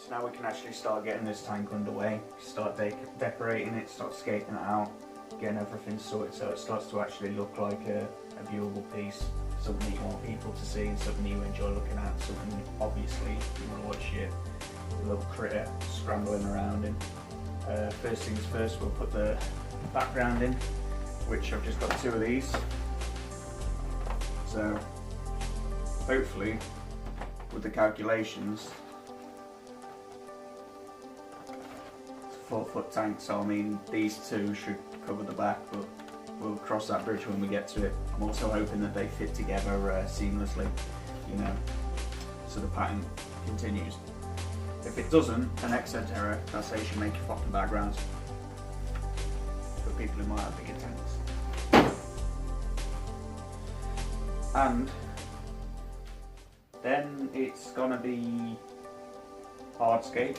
So now we can actually start getting this tank underway, start decorating it, start scaping it out, getting everything sorted so it starts to actually look like a viewable piece, something that you want people to see, something you enjoy looking at, something obviously you want to watch your little critter scrambling around in. First things first, we'll put the background in, which I've just got 2 of these. So hopefully with the calculations, it's a 4-foot tank, so I mean these 2 should cover the back, but we'll cross that bridge when we get to it. I'm also hoping that they fit together seamlessly, you know, so the pattern continues. If it doesn't, an Exoterra, that's how you should make your fucking backgrounds for people who might have bigger tanks. And then it's gonna be hardscape,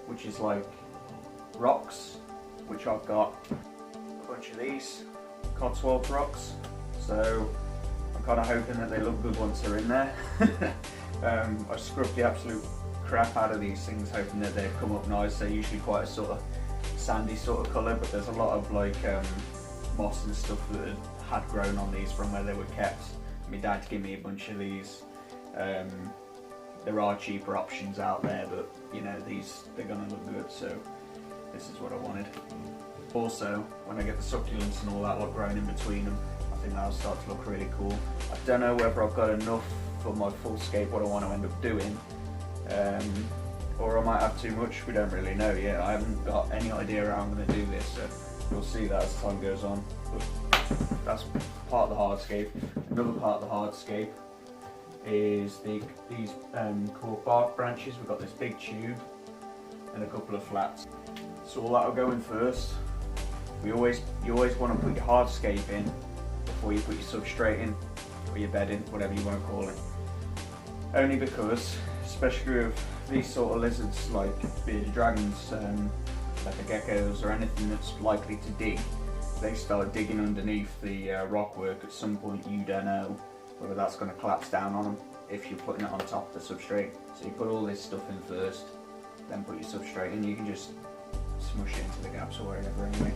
which is like rocks, which I've got a bunch of these Cotswold rocks, so I'm kind of hoping that they look good once they're in there. I scrubbed the absolute crap out of these things, hoping that they'd come up nice. They're usually quite a sort of sandy sort of colour, but there's a lot of like moss and stuff that had grown on these from where they were kept. My dad gave me a bunch of these. There are cheaper options out there, but you know, they're gonna look good, so this is what I wanted. Also, when I get the succulents and all that lot growing in between them, I think that'll start to look really cool. I don't know whether I've got enough for my full scape, what I want to end up doing, or I might have too much. We don't really know yet. I haven't got any idea how I'm going to do this, so we'll see that as time goes on. But that's part of the hardscape. Another part of the hardscape is these cork bark branches. We've got this big tube and a couple of flats. So all that will go in first. You always want to put your hardscape in before you put your substrate in, or your bed in, whatever you want to call it. Only because, especially with these sort of lizards like bearded dragons, like the geckos or anything that's likely to dig, they start digging underneath the rockwork at some point. You don't know whether that's going to collapse down on them if you're putting it on top of the substrate. So you put all this stuff in first, then put your substrate in. You can just smush it into the gaps or wherever anyway.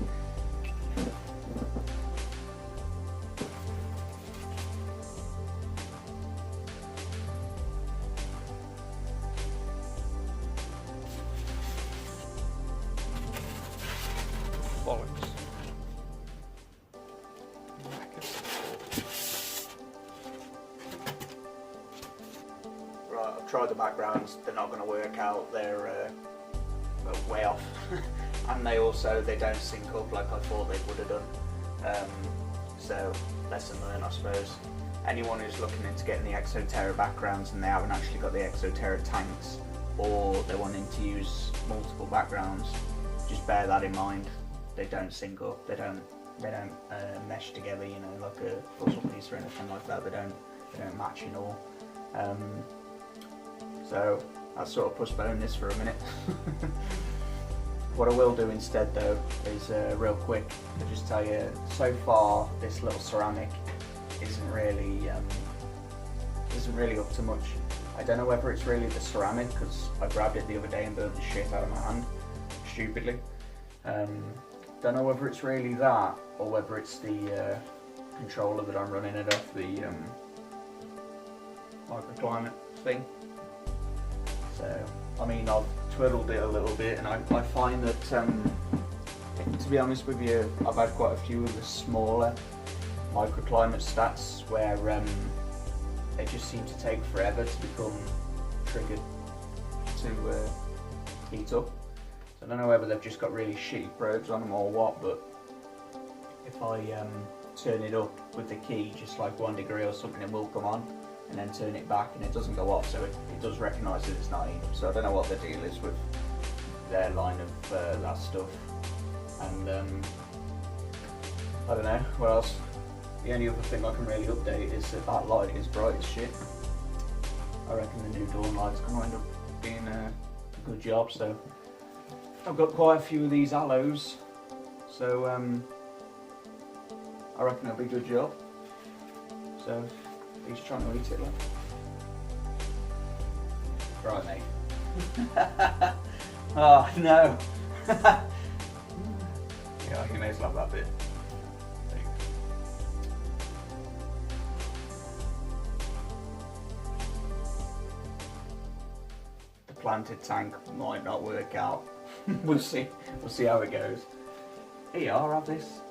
Bollocks. Right, I've tried the backgrounds, they're not going to work out, they're way off. And they don't sync up like I thought they would have done. So, lesson learned, I suppose. Anyone who's looking into getting the Exoterra backgrounds and they haven't actually got the Exoterra tanks, or they're wanting to use multiple backgrounds, just bear that in mind. They don't sync up, they don't mesh together, you know, like a puzzle piece or anything like that. They don't match at all. So I'll sort of postpone this for a minute. What I will do instead though is real quick, I'll just tell you, so far this little ceramic isn't really up to much. I don't know whether it's really the ceramic, because I grabbed it the other day and burnt the shit out of my hand, stupidly. Don't know whether it's really that, or whether it's the controller that I'm running it off, the microclimate thing. So, I mean, I've twiddled it a little bit, and I find that, to be honest with you, I've had quite a few of the smaller microclimate stats where they just seem to take forever to become triggered to heat up. So I don't know whether they've just got really shitty probes on them or what, but if I turn it up with the key just like 1 degree or something, it will come on, and then turn it back and it doesn't go off, so it does recognise that it's not heating up. So I don't know what the deal is with their line of that stuff. And I don't know what else. The only other thing I can really update is that light is bright as shit. I reckon the new dawn light's going to end up being a good job. So I've got quite a few of these aloes, so I reckon it'll be a good job. So he's trying to eat it, like. Right, mate. Oh no. Yeah, you may as well have that bit. The planted tank might not work out. We'll see. We'll see how it goes. Here you are, have this.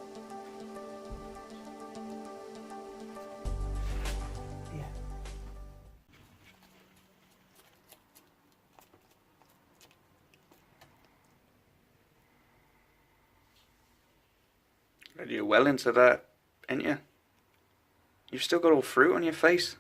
Yeah. You're well into that, ain't you? You've still got all fruit on your face.